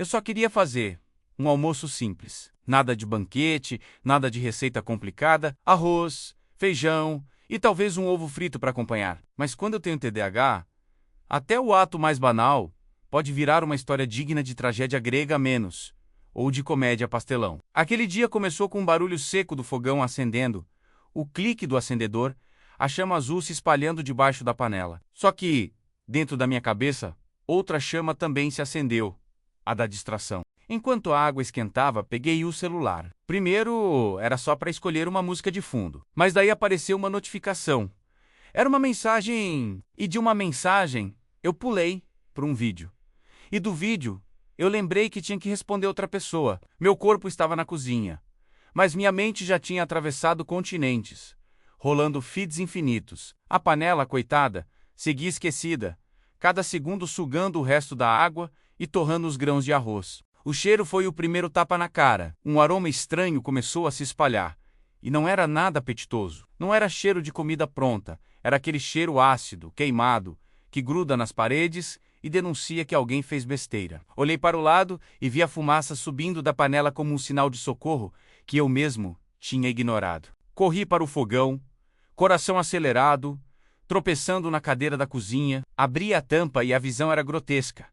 Eu só queria fazer um almoço simples. Nada de banquete, nada de receita complicada, arroz, feijão e talvez um ovo frito para acompanhar. Mas quando eu tenho TDAH, até o ato mais banal pode virar uma história digna de tragédia grega a menos, ou de comédia pastelão. Aquele dia começou com um barulho seco do fogão acendendo, o clique do acendedor, a chama azul se espalhando debaixo da panela. Só que, dentro da minha cabeça, outra chama também se acendeu, a da distração. Enquanto a água esquentava, peguei o celular. Primeiro, era só para escolher uma música de fundo, mas daí apareceu uma notificação. Era uma mensagem, e de uma mensagem, eu pulei para um vídeo. E do vídeo, eu lembrei que tinha que responder outra pessoa. Meu corpo estava na cozinha, mas minha mente já tinha atravessado continentes, rolando feeds infinitos. A panela, coitada, seguia esquecida, cada segundo sugando o resto da água e torrando os grãos de arroz. O cheiro foi o primeiro tapa na cara. Um aroma estranho começou a se espalhar. E não era nada apetitoso. Não era cheiro de comida pronta. Era aquele cheiro ácido, queimado, que gruda nas paredes e denuncia que alguém fez besteira. Olhei para o lado e vi a fumaça subindo da panela como um sinal de socorro que eu mesmo tinha ignorado. Corri para o fogão, coração acelerado, tropeçando na cadeira da cozinha. Abri a tampa e a visão era grotesca.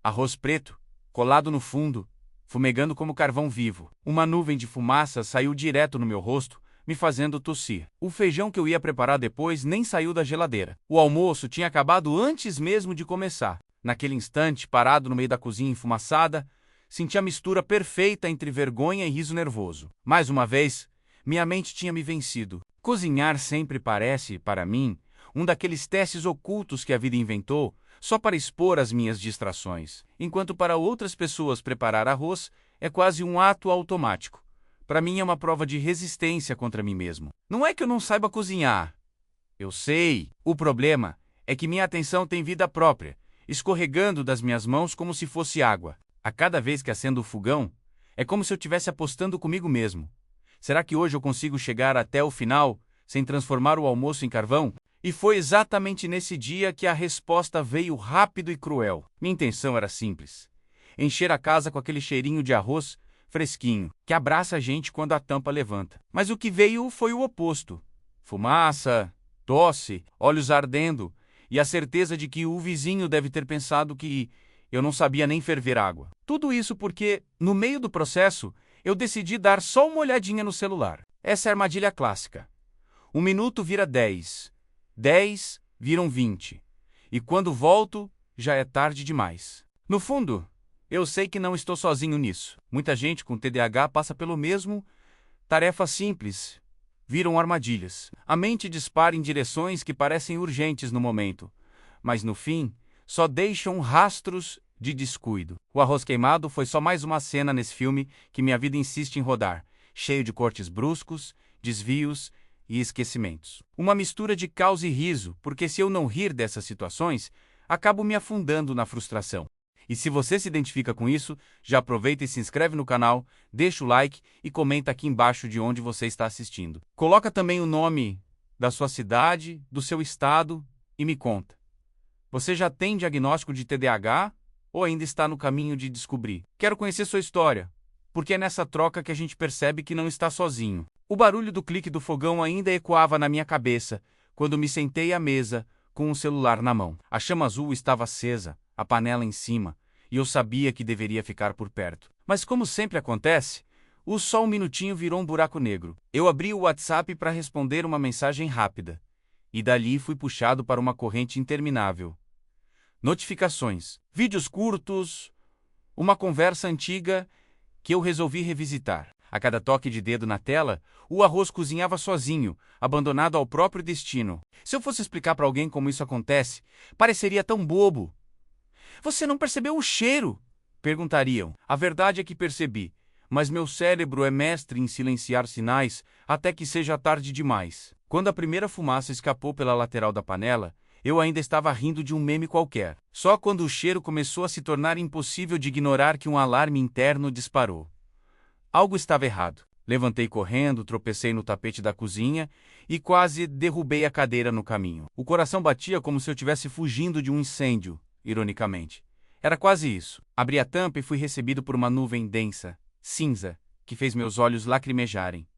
Arroz preto, colado no fundo, fumegando como carvão vivo. Uma nuvem de fumaça saiu direto no meu rosto, me fazendo tossir. O feijão que eu ia preparar depois nem saiu da geladeira. O almoço tinha acabado antes mesmo de começar. Naquele instante, parado no meio da cozinha enfumaçada, senti a mistura perfeita entre vergonha e riso nervoso. Mais uma vez, minha mente tinha me vencido. Cozinhar sempre parece, para mim, um daqueles testes ocultos que a vida inventou só para expor as minhas distrações, enquanto para outras pessoas preparar arroz é quase um ato automático. Para mim é uma prova de resistência contra mim mesmo. Não é que eu não saiba cozinhar. Eu sei. O problema é que minha atenção tem vida própria, escorregando das minhas mãos como se fosse água. A cada vez que acendo o fogão, é como se eu estivesse apostando comigo mesmo. Será que hoje eu consigo chegar até o final sem transformar o almoço em carvão? E foi exatamente nesse dia que a resposta veio rápido e cruel. Minha intenção era simples: encher a casa com aquele cheirinho de arroz fresquinho, que abraça a gente quando a tampa levanta. Mas o que veio foi o oposto. Fumaça, tosse, olhos ardendo e a certeza de que o vizinho deve ter pensado que eu não sabia nem ferver água. Tudo isso porque, no meio do processo, eu decidi dar só uma olhadinha no celular. Essa é a armadilha clássica. 1 minuto vira 10. 10 viram 20. E quando volto, já é tarde demais. No fundo, eu sei que não estou sozinho nisso. Muita gente com TDAH passa pelo mesmo. Tarefas simples viram armadilhas. A mente dispara em direções que parecem urgentes no momento, mas no fim, só deixam rastros de descuido. O arroz queimado foi só mais uma cena nesse filme que minha vida insiste em rodar, cheio de cortes bruscos, desvios e esquecimentos. Uma mistura de caos e riso, porque se eu não rir dessas situações, acabo me afundando na frustração. E se você se identifica com isso, já aproveita e se inscreve no canal, deixa o like e comenta aqui embaixo de onde você está assistindo. Coloca também o nome da sua cidade, do seu estado e me conta. Você já tem diagnóstico de TDAH ou ainda está no caminho de descobrir? Quero conhecer sua história, porque é nessa troca que a gente percebe que não está sozinho. O barulho do clique do fogão ainda ecoava na minha cabeça quando me sentei à mesa com o celular na mão. A chama azul estava acesa, a panela em cima, e eu sabia que deveria ficar por perto. Mas como sempre acontece, o só um minutinho virou um buraco negro. Eu abri o WhatsApp para responder uma mensagem rápida, e dali fui puxado para uma corrente interminável. Notificações, vídeos curtos, uma conversa antiga que eu resolvi revisitar. A cada toque de dedo na tela, o arroz cozinhava sozinho, abandonado ao próprio destino. Se eu fosse explicar para alguém como isso acontece, pareceria tão bobo. Você não percebeu o cheiro? Perguntariam. A verdade é que percebi, mas meu cérebro é mestre em silenciar sinais até que seja tarde demais. Quando a primeira fumaça escapou pela lateral da panela, eu ainda estava rindo de um meme qualquer. Só quando o cheiro começou a se tornar impossível de ignorar que um alarme interno disparou. Algo estava errado. Levantei correndo, tropecei no tapete da cozinha e quase derrubei a cadeira no caminho. O coração batia como se eu estivesse fugindo de um incêndio, ironicamente. Era quase isso. Abri a tampa e fui recebido por uma nuvem densa, cinza, que fez meus olhos lacrimejarem.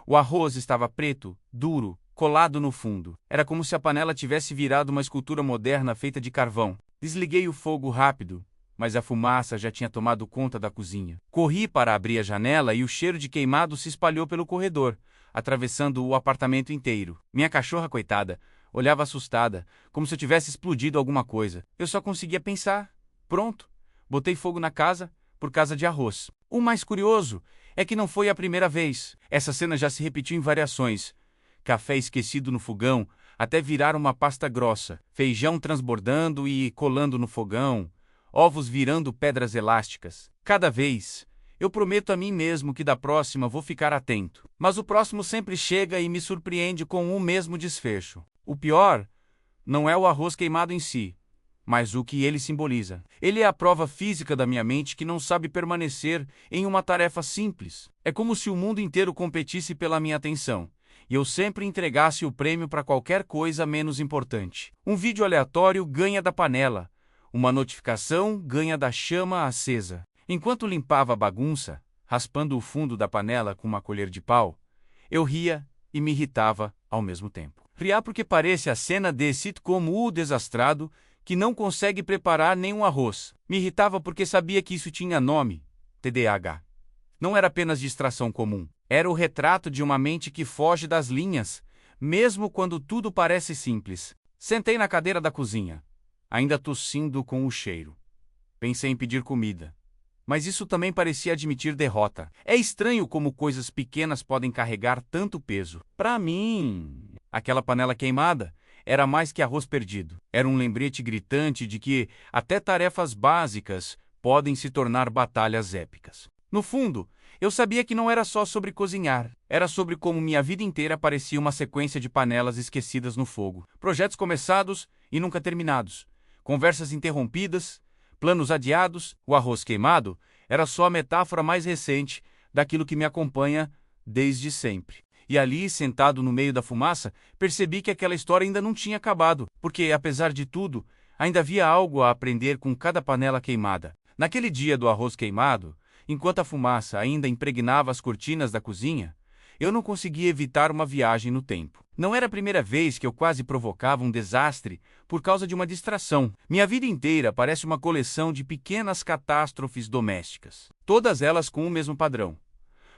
O arroz estava preto, duro, colado no fundo. Era como se a panela tivesse virado uma escultura moderna feita de carvão. Desliguei o fogo rápido, mas a fumaça já tinha tomado conta da cozinha. Corri para abrir a janela e o cheiro de queimado se espalhou pelo corredor, atravessando o apartamento inteiro. Minha cachorra, coitada, olhava assustada, como se eu tivesse explodido alguma coisa. Eu só conseguia pensar. Pronto, botei fogo na casa por causa de arroz. O mais curioso é que não foi a primeira vez. Essa cena já se repetiu em variações. Café esquecido no fogão, até virar uma pasta grossa, feijão transbordando e colando no fogão, ovos virando pedras elásticas. Cada vez, eu prometo a mim mesmo que da próxima vou ficar atento. Mas o próximo sempre chega e me surpreende com o mesmo desfecho. O pior não é o arroz queimado em si, mas o que ele simboliza. Ele é a prova física da minha mente que não sabe permanecer em uma tarefa simples. É como se o mundo inteiro competisse pela minha atenção, e eu sempre entregasse o prêmio para qualquer coisa menos importante. Um vídeo aleatório ganha da panela, uma notificação ganha da chama acesa. Enquanto limpava a bagunça, raspando o fundo da panela com uma colher de pau, eu ria e me irritava ao mesmo tempo. Ria porque parece a cena de sitcom O Desastrado, que não consegue preparar nenhum arroz. Me irritava porque sabia que isso tinha nome, TDAH. Não era apenas distração comum. Era o retrato de uma mente que foge das linhas, mesmo quando tudo parece simples. Sentei na cadeira da cozinha, ainda tossindo com o cheiro. Pensei em pedir comida, mas isso também parecia admitir derrota. É estranho como coisas pequenas podem carregar tanto peso. Para mim, aquela panela queimada era mais que arroz perdido. Era um lembrete gritante de que até tarefas básicas podem se tornar batalhas épicas. No fundo, eu sabia que não era só sobre cozinhar. Era sobre como minha vida inteira parecia uma sequência de panelas esquecidas no fogo. Projetos começados e nunca terminados. Conversas interrompidas, planos adiados. O arroz queimado era só a metáfora mais recente daquilo que me acompanha desde sempre. E ali, sentado no meio da fumaça, percebi que aquela história ainda não tinha acabado, porque, apesar de tudo, ainda havia algo a aprender com cada panela queimada. Naquele dia do arroz queimado, enquanto a fumaça ainda impregnava as cortinas da cozinha, eu não conseguia evitar uma viagem no tempo. Não era a primeira vez que eu quase provocava um desastre por causa de uma distração. Minha vida inteira parece uma coleção de pequenas catástrofes domésticas, todas elas com o mesmo padrão.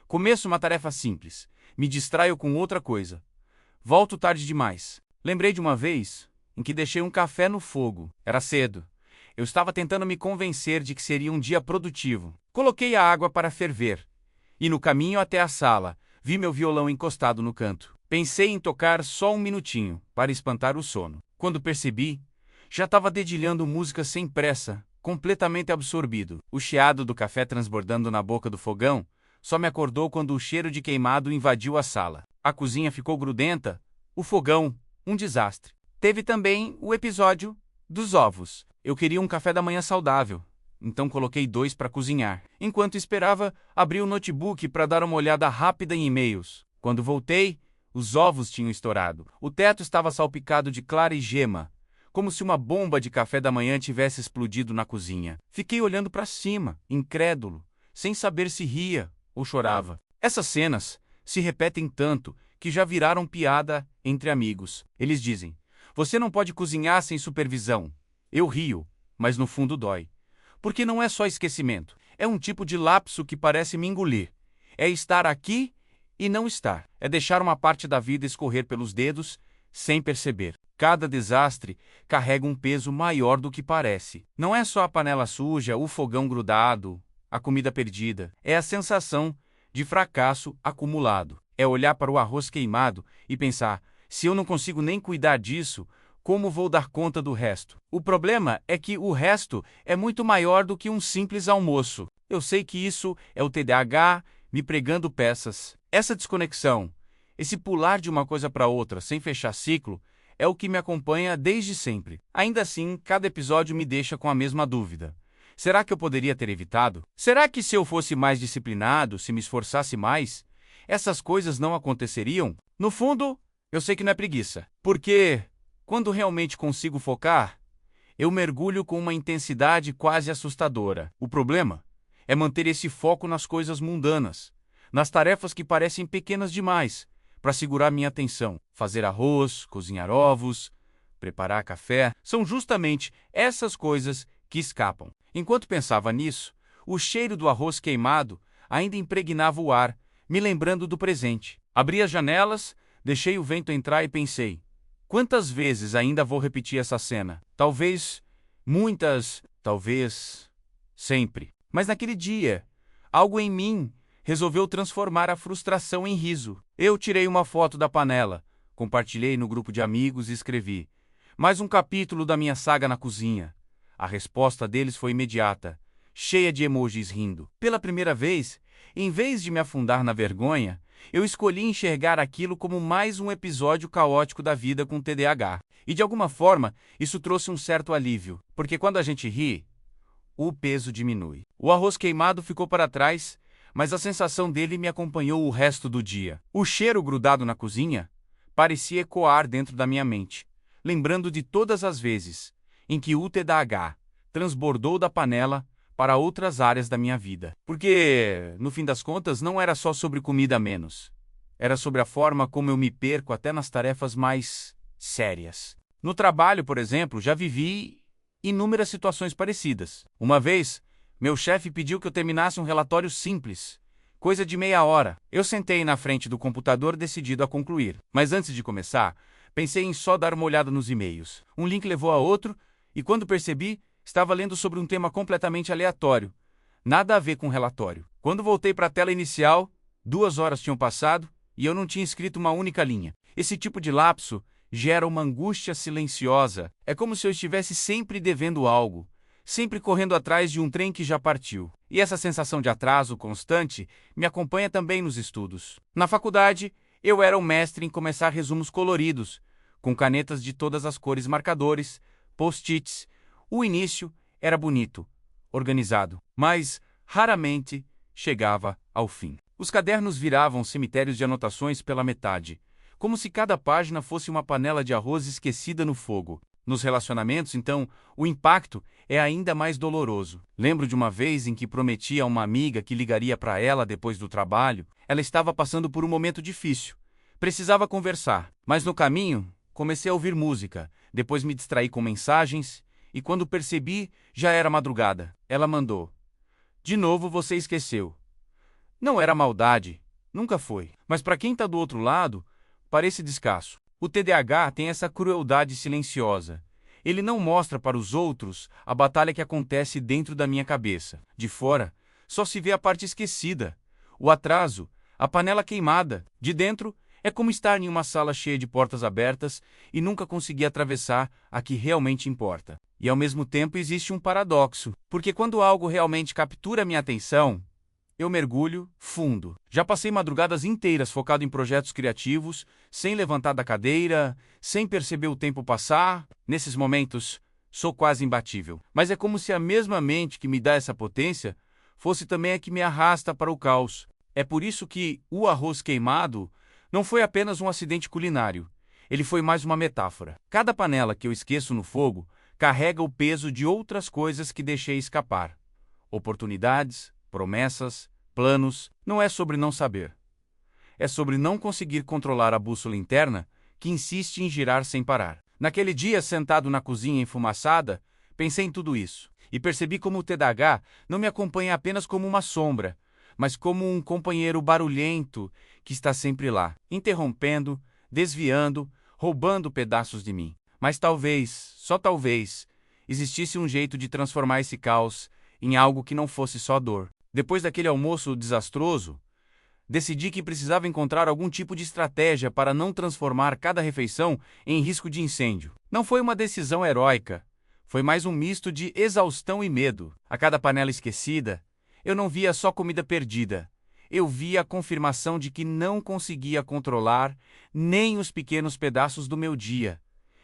Começo uma tarefa simples, me distraio com outra coisa. Volto tarde demais. Lembrei de uma vez em que deixei um café no fogo. Era cedo. Eu estava tentando me convencer de que seria um dia produtivo. Coloquei a água para ferver. E no caminho até a sala, vi meu violão encostado no canto. Pensei em tocar só um minutinho, para espantar o sono. Quando percebi, já estava dedilhando música sem pressa, completamente absorvido. O chiado do café transbordando na boca do fogão só me acordou quando o cheiro de queimado invadiu a sala. A cozinha ficou grudenta, o fogão, um desastre. Teve também o episódio dos ovos. Eu queria um café da manhã saudável, então coloquei 2 para cozinhar. Enquanto esperava, abri o notebook para dar uma olhada rápida em e-mails. Quando voltei, os ovos tinham estourado. O teto estava salpicado de clara e gema, como se uma bomba de café da manhã tivesse explodido na cozinha. Fiquei olhando para cima, incrédulo, sem saber se ria ou chorava. Essas cenas se repetem tanto que já viraram piada entre amigos. Eles dizem: "Você não pode cozinhar sem supervisão." Eu rio, mas no fundo dói. Porque não é só esquecimento. É um tipo de lapso que parece me engolir. É estar aqui e não estar. É deixar uma parte da vida escorrer pelos dedos sem perceber. Cada desastre carrega um peso maior do que parece. Não é só a panela suja, o fogão grudado, a comida perdida. É a sensação de fracasso acumulado. É olhar para o arroz queimado e pensar: se eu não consigo nem cuidar disso, como vou dar conta do resto? O problema é que o resto é muito maior do que um simples almoço. Eu sei que isso é o TDAH me pregando peças. Essa desconexão, esse pular de uma coisa para outra sem fechar ciclo, é o que me acompanha desde sempre. Ainda assim, cada episódio me deixa com a mesma dúvida. Será que eu poderia ter evitado? Será que se eu fosse mais disciplinado, se me esforçasse mais, essas coisas não aconteceriam? No fundo, eu sei que não é preguiça. Porque quando realmente consigo focar, Eu mergulho com uma intensidade quase assustadora. O problema é manter esse foco nas coisas mundanas, nas tarefas que parecem pequenas demais para segurar minha atenção. Fazer arroz, cozinhar ovos, preparar café, são justamente essas coisas que escapam. Enquanto pensava nisso, o cheiro do arroz queimado ainda impregnava o ar, me lembrando do presente. Abri as janelas, deixei o vento entrar e pensei: quantas vezes ainda vou repetir essa cena? Talvez muitas, talvez sempre. Mas naquele dia, algo em mim resolveu transformar a frustração em riso. Eu tirei uma foto da panela, compartilhei no grupo de amigos e escrevi: mais um capítulo da minha saga na cozinha. A resposta deles foi imediata, cheia de emojis rindo. Pela primeira vez, em vez de me afundar na vergonha, eu escolhi enxergar aquilo como mais um episódio caótico da vida com TDAH. E de alguma forma, isso trouxe um certo alívio, porque quando a gente ri, o peso diminui. O arroz queimado ficou para trás, mas a sensação dele me acompanhou o resto do dia. O cheiro grudado na cozinha parecia ecoar dentro da minha mente, lembrando de todas as vezes em que o TDAH transbordou da panela para outras áreas da minha vida. Porque, no fim das contas, não era só sobre comida a menos. Era sobre a forma como eu me perco até nas tarefas mais sérias. No trabalho, por exemplo, já vivi inúmeras situações parecidas. Uma vez, meu chefe pediu que eu terminasse um relatório simples, coisa de meia hora. Eu sentei na frente do computador decidido a concluir. Mas antes de começar, pensei em só dar uma olhada nos e-mails. Um link levou a outro, e quando percebi, estava lendo sobre um tema completamente aleatório. Nada a ver com o relatório. Quando voltei para a tela inicial, 2 horas tinham passado e eu não tinha escrito uma única linha. Esse tipo de lapso gera uma angústia silenciosa. É como se eu estivesse sempre devendo algo, sempre correndo atrás de um trem que já partiu. E essa sensação de atraso constante me acompanha também nos estudos. Na faculdade, eu era o mestre em começar resumos coloridos, com canetas de todas as cores, marcadores, post-its. O início era bonito, organizado, mas raramente chegava ao fim. Os cadernos viravam cemitérios de anotações pela metade, como se cada página fosse uma panela de arroz esquecida no fogo. Nos relacionamentos, então, o impacto é ainda mais doloroso. Lembro de uma vez em que prometi a uma amiga que ligaria para ela depois do trabalho. Ela estava passando por um momento difícil. Precisava conversar, mas no caminho comecei a ouvir música, depois me distraí com mensagens e quando percebi, já era madrugada. Ela mandou: de novo você esqueceu. Não era maldade, nunca foi. Mas para quem está do outro lado, parece descasso. O TDAH tem essa crueldade silenciosa. Ele não mostra para os outros a batalha que acontece dentro da minha cabeça. De fora, só se vê a parte esquecida, o atraso, a panela queimada. De dentro, é como estar em uma sala cheia de portas abertas e nunca conseguir atravessar a que realmente importa. E ao mesmo tempo existe um paradoxo, porque quando algo realmente captura minha atenção, eu mergulho fundo. Já passei madrugadas inteiras focado em projetos criativos, sem levantar da cadeira, sem perceber o tempo passar. Nesses momentos, sou quase imbatível. Mas é como se a mesma mente que me dá essa potência fosse também a que me arrasta para o caos. É por isso que o arroz queimado não foi apenas um acidente culinário. Ele foi mais uma metáfora. Cada panela que eu esqueço no fogo carrega o peso de outras coisas que deixei escapar. Oportunidades, promessas, planos. Não é sobre não saber. É sobre não conseguir controlar a bússola interna que insiste em girar sem parar. Naquele dia, sentado na cozinha enfumaçada, pensei em tudo isso. E percebi como o TDAH não me acompanha apenas como uma sombra, mas como um companheiro barulhento que está sempre lá, interrompendo, desviando, roubando pedaços de mim. Mas talvez, só talvez, existisse um jeito de transformar esse caos em algo que não fosse só dor. Depois daquele almoço desastroso, decidi que precisava encontrar algum tipo de estratégia para não transformar cada refeição em risco de incêndio. Não foi uma decisão heróica, foi mais um misto de exaustão e medo. A cada panela esquecida, eu não via só comida perdida. Eu via a confirmação de que não conseguia controlar nem os pequenos pedaços do meu dia.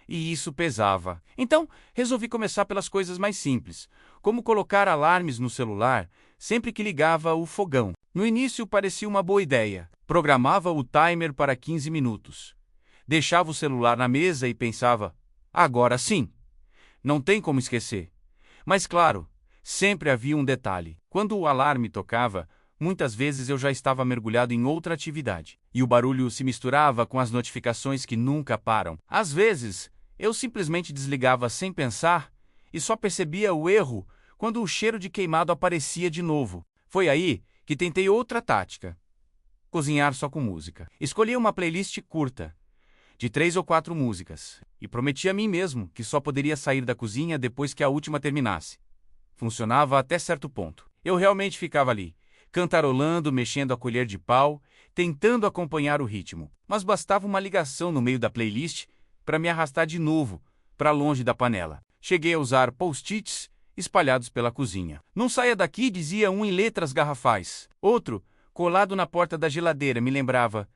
E isso pesava. Então, resolvi começar pelas coisas mais simples, como colocar alarmes no celular sempre que ligava o fogão. No início parecia uma boa ideia. Programava o timer para 15 minutos. Deixava o celular na mesa e pensava: agora sim. Não tem como esquecer. Mas claro, sempre havia um detalhe. Quando o alarme tocava, muitas vezes eu já estava mergulhado em outra atividade, e o barulho se misturava com as notificações que nunca param. Às vezes, eu simplesmente desligava sem pensar e só percebia o erro quando o cheiro de queimado aparecia de novo. Foi aí que tentei outra tática: cozinhar só com música. Escolhi uma playlist curta, de 3 ou 4 músicas, e prometi a mim mesmo que só poderia sair da cozinha depois que a última terminasse. Funcionava até certo ponto. Eu realmente ficava ali, cantarolando, mexendo a colher de pau, tentando acompanhar o ritmo. Mas bastava uma ligação no meio da playlist para me arrastar de novo para longe da panela. Cheguei a usar post-its espalhados pela cozinha. Não saia daqui, dizia um em letras garrafais. Outro, colado na porta da geladeira, me lembrava: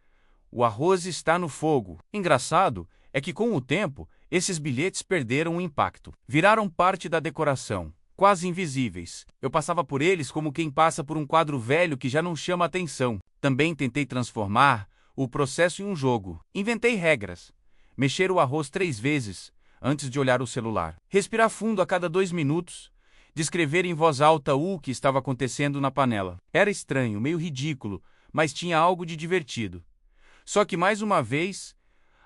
o arroz está no fogo. Engraçado é que, com o tempo, esses bilhetes perderam o impacto. Viraram parte da decoração, quase invisíveis. Eu passava por eles como quem passa por um quadro velho que já não chama atenção. Também tentei transformar o processo em um jogo. Inventei regras. Mexer o arroz 3 vezes antes de olhar o celular. Respirar fundo a cada 2 minutos. Descrever em voz alta o que estava acontecendo na panela. Era estranho, meio ridículo, mas tinha algo de divertido. Só que, mais uma vez,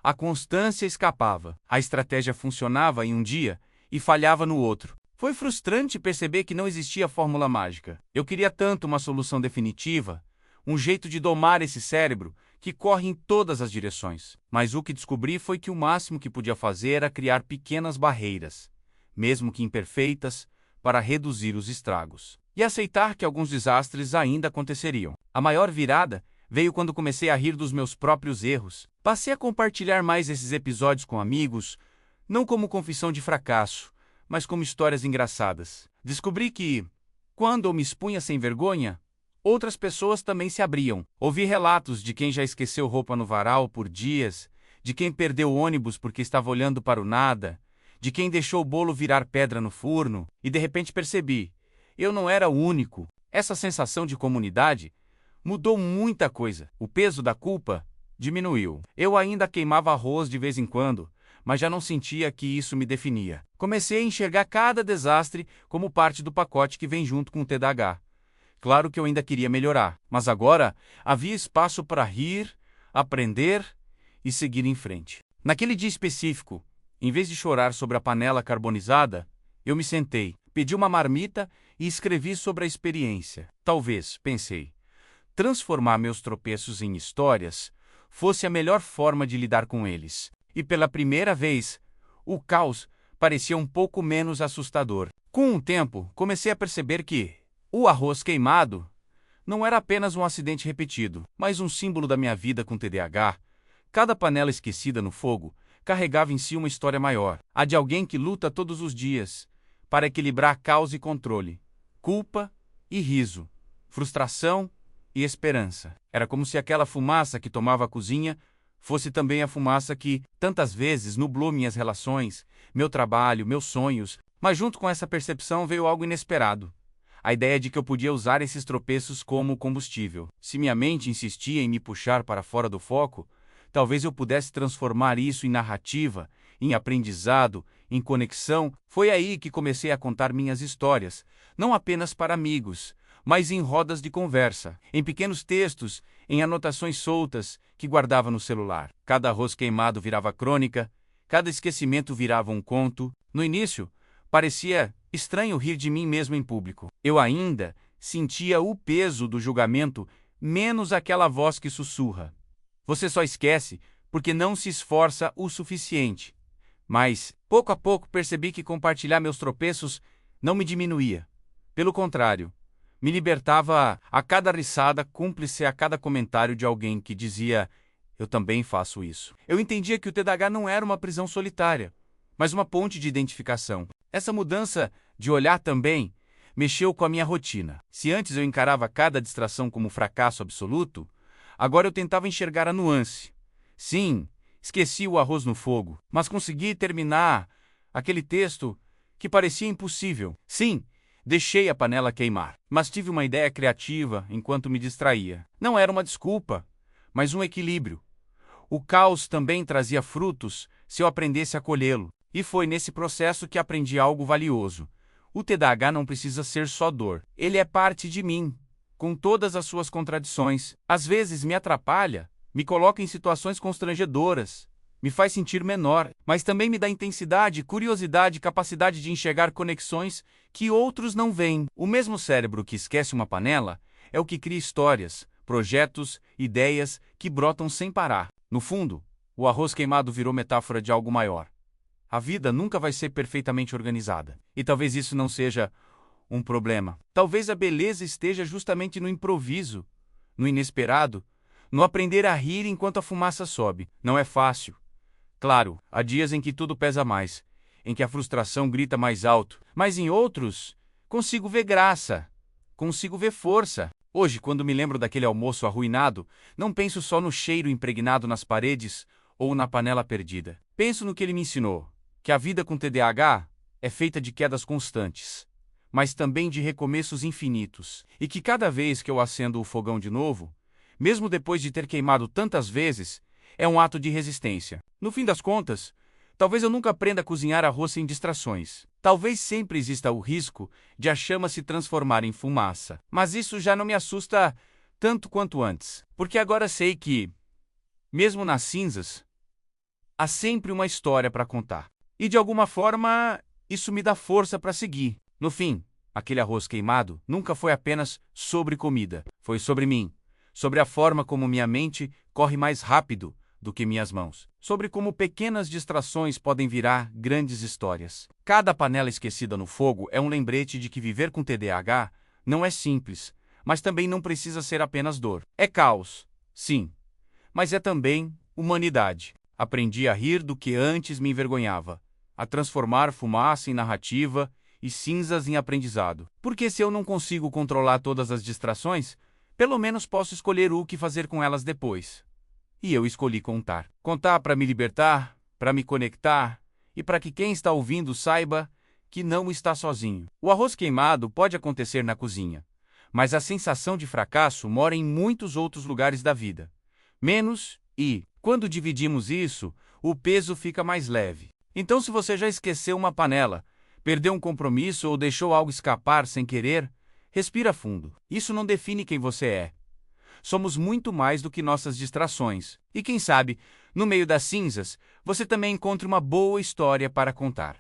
a constância escapava. A estratégia funcionava em um dia e falhava no outro. Foi frustrante perceber que não existia fórmula mágica. Eu queria tanto uma solução definitiva, um jeito de domar esse cérebro que corre em todas as direções. Mas o que descobri foi que o máximo que podia fazer era criar pequenas barreiras, mesmo que imperfeitas, para reduzir os estragos. E aceitar que alguns desastres ainda aconteceriam. A maior virada veio quando comecei a rir dos meus próprios erros. Passei a compartilhar mais esses episódios com amigos, não como confissão de fracasso, mas como histórias engraçadas. Descobri que, quando eu me expunha sem vergonha, outras pessoas também se abriam. Ouvi relatos de quem já esqueceu roupa no varal por dias, de quem perdeu o ônibus porque estava olhando para o nada, de quem deixou o bolo virar pedra no forno, e de repente percebi: eu não era o único. Essa sensação de comunidade mudou muita coisa. O peso da culpa diminuiu. Eu ainda queimava arroz de vez em quando, mas já não sentia que isso me definia. Comecei a enxergar cada desastre como parte do pacote que vem junto com o TDAH. Claro que eu ainda queria melhorar, mas agora havia espaço para rir, aprender e seguir em frente. Naquele dia específico, em vez de chorar sobre a panela carbonizada, eu me sentei, pedi uma marmita e escrevi sobre a experiência. Talvez, pensei, transformar meus tropeços em histórias fosse a melhor forma de lidar com eles. E pela primeira vez, o caos parecia um pouco menos assustador. Com o tempo, comecei a perceber que o arroz queimado não era apenas um acidente repetido, mas um símbolo da minha vida com TDAH. Cada panela esquecida no fogo carregava em si uma história maior, a de alguém que luta todos os dias para equilibrar caos e controle, culpa e riso, frustração e esperança. Era como se aquela fumaça que tomava a cozinha fosse também a fumaça que, tantas vezes, nublou minhas relações, meu trabalho, meus sonhos, mas junto com essa percepção veio algo inesperado. A ideia de que eu podia usar esses tropeços como combustível. Se minha mente insistia em me puxar para fora do foco, talvez eu pudesse transformar isso em narrativa, em aprendizado, em conexão. Foi aí que comecei a contar minhas histórias, não apenas para amigos, mas em rodas de conversa, em pequenos textos, em anotações soltas que guardava no celular. Cada arroz queimado virava crônica, cada esquecimento virava um conto. No início, parecia estranho rir de mim mesmo em público. Eu ainda sentia o peso do julgamento, menos aquela voz que sussurra: você só esquece porque não se esforça o suficiente. Mas, pouco a pouco, percebi que compartilhar meus tropeços não me diminuía. Pelo contrário, me libertava a cada risada, cúmplice a cada comentário de alguém que dizia: eu também faço isso. Eu entendia que o TDAH não era uma prisão solitária, mas uma ponte de identificação. Essa mudança de olhar também mexeu com a minha rotina. Se antes eu encarava cada distração como um fracasso absoluto, agora eu tentava enxergar a nuance. Sim, esqueci o arroz no fogo, mas consegui terminar aquele texto que parecia impossível. Sim, deixei a panela queimar, mas tive uma ideia criativa enquanto me distraía. Não era uma desculpa, mas um equilíbrio. O caos também trazia frutos se eu aprendesse a colhê-lo. E foi nesse processo que aprendi algo valioso. O TDAH não precisa ser só dor. Ele é parte de mim, com todas as suas contradições. Às vezes me atrapalha, me coloca em situações constrangedoras, me faz sentir menor, mas também me dá intensidade, curiosidade, capacidade de enxergar conexões que outros não veem. O mesmo cérebro que esquece uma panela é o que cria histórias, projetos, ideias que brotam sem parar. No fundo, o arroz queimado virou metáfora de algo maior. A vida nunca vai ser perfeitamente organizada. E talvez isso não seja um problema. Talvez a beleza esteja justamente no improviso, no inesperado, no aprender a rir enquanto a fumaça sobe. Não é fácil. Claro, há dias em que tudo pesa mais, em que a frustração grita mais alto, mas em outros, consigo ver graça, consigo ver força. Hoje, quando me lembro daquele almoço arruinado, não penso só no cheiro impregnado nas paredes ou na panela perdida. Penso no que ele me ensinou, que a vida com TDAH é feita de quedas constantes, mas também de recomeços infinitos, e que cada vez que eu acendo o fogão de novo, mesmo depois de ter queimado tantas vezes, é um ato de resistência. No fim das contas, talvez eu nunca aprenda a cozinhar arroz sem distrações. Talvez sempre exista o risco de a chama se transformar em fumaça. Mas isso já não me assusta tanto quanto antes, porque agora sei que, mesmo nas cinzas, há sempre uma história para contar. E de alguma forma, isso me dá força para seguir. No fim, aquele arroz queimado nunca foi apenas sobre comida. Foi sobre mim, sobre a forma como minha mente corre mais rápido do que minhas mãos, sobre como pequenas distrações podem virar grandes histórias. Cada panela esquecida no fogo é um lembrete de que viver com TDAH não é simples, mas também não precisa ser apenas dor. É caos, sim, mas é também humanidade. Aprendi a rir do que antes me envergonhava, a transformar fumaça em narrativa e cinzas em aprendizado. Porque se eu não consigo controlar todas as distrações, pelo menos posso escolher o que fazer com elas depois. E eu escolhi contar. Contar para me libertar, para me conectar e para que quem está ouvindo saiba que não está sozinho. O arroz queimado pode acontecer na cozinha, mas a sensação de fracasso mora em muitos outros lugares da vida. Menos e, quando dividimos isso, o peso fica mais leve. Então, se você já esqueceu uma panela, perdeu um compromisso ou deixou algo escapar sem querer, respira fundo. Isso não define quem você é. Somos muito mais do que nossas distrações. E quem sabe, no meio das cinzas, você também encontre uma boa história para contar.